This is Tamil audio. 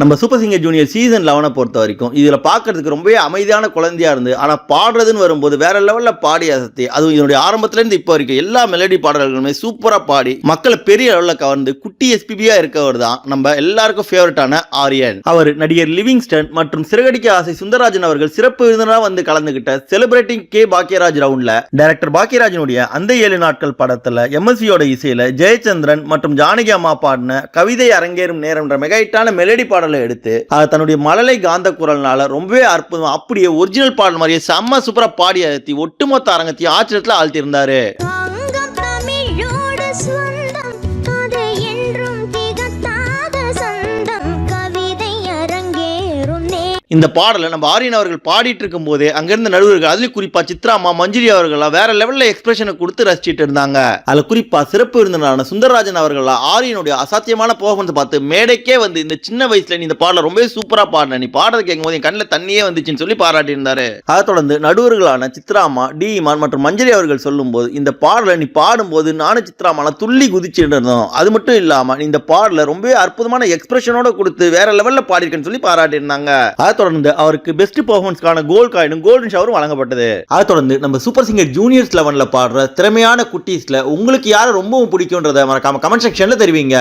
நம்ம சூப்பர் சிங்கர் ஜூனியர் சீசன் 11 பொறுத்த வரைக்கும் இதுல பாக்குறதுக்கு ரொம்பவே அமைதியான குழந்தையா இருந்து ஆனா பாடுறதுன்னு வரும்போது வேற லெவல்ல பாடி அசத்தி அதுவும் இதனுடைய ஆரம்பத்துல இருந்து இப்போ வரைக்கும் எல்லா மெலடி பாடல்களுமே சூப்பரா பாடி மக்களை பெரிய அளவுல கவர்ந்து குட்டி எஸ்பிபியா இருக்கவர் தான் நம்ம எல்லாருக்கும் ஃபேவரட்டான ஆரியன். அவர் நடிகர் லிவிங்ஸ்டன் மற்றும் சிறகடிக்க ஆசை சுந்தரராஜன் அவர்கள் சிறப்பு விருந்தினராக வந்து கலந்துகிட்ட செலிபிரேட்டிங் கே பாக்கியராஜ் ரவுண்ட்ல டைரக்டர் பாக்கியராஜனுடைய அந்த 7 நாட்கள் படத்துல எம்எஸ்சியோட இசையில ஜெயச்சந்திரன் மற்றும் ஜானகி அம்மா பாடின கவிதை அரங்கேறும் நேரம்ன்ற மெகாயிட்டான மெலடி பாடல் எடுத்து தன்னுடைய மழலை காந்த குரல்னால ரொம்பவே அற்புதம் அப்படியே ஒரிஜினல் பாடல் மாதிரியே செம்ம சூப்பரா பாடி அழுத்தி ஒட்டுமொத்த அரங்கத்தையும் ஆச்சரியத்துல ஆழ்த்தி இருந்தாரு. இந்த பாடலை நம்ம ஆரியன் அவர்கள் பாடிட்டு இருக்கும் போதே அங்கிருந்த நடுவர்கள் அதுல குறிப்பா சித்ராமா மஞ்சுரி அவர்களா வேற லெவல்ல எக்ஸ்பிரஷனை கொடுத்து ரசிச்சிட்டு இருந்தாங்க. அதுல குறிப்பா சிறப்பு விருந்தினரான சுந்தரராஜன் அவர்களா ஆரியனுடைய அசாத்தியமான பெர்ஃபார்மன்ஸ் பார்த்து மேடைக்கே வந்து இந்த சின்ன வயசுல நீ இந்த பாடலை ரொம்பவே சூப்பரா பாடின, நீ பாடுறது கேட்கும் போது என் கண்ணில் தண்ணியே வந்துச்சுன்னு சொல்லி பாராட்டி இருந்தாரு. அதை தொடர்ந்து நடுவர்களான சித்ராமா டி இமான் மற்றும் மஞ்சரி அவர்கள் சொல்லும் போது இந்த பாடலை நீ பாடும்போது நானும் சித்ராமான துள்ளி குதிச்சுட்டு இருந்தோம், அது மட்டும் இல்லாம இந்த பாடலை ரொம்பவே அற்புதமான எக்ஸ்பிரஷனோட கொடுத்து வேற லெவல்ல பாடிருக்கேன்னு சொல்லி பாராட்டி இருந்தாங்க. தொடர்ந்து அவருக்கு பெஸ்ட் பெர்ஃபார்மன்ஸ்க்கான கோல்ட் காயினும் கோல்டன் ஷவரும் வழங்கப்பட்டது. அதை தொடர்ந்து நம்ம சூப்பர் சிங்கர் ஜூனியர்ஸ் 11ல பாடுற திறமையான குட்டீஸ்ல உங்களுக்கு யாரை ரொம்பவும் பிடிக்கும்ன்றத மறக்காம கமெண்ட் செக்ஷன்ல தெரிவிங்க.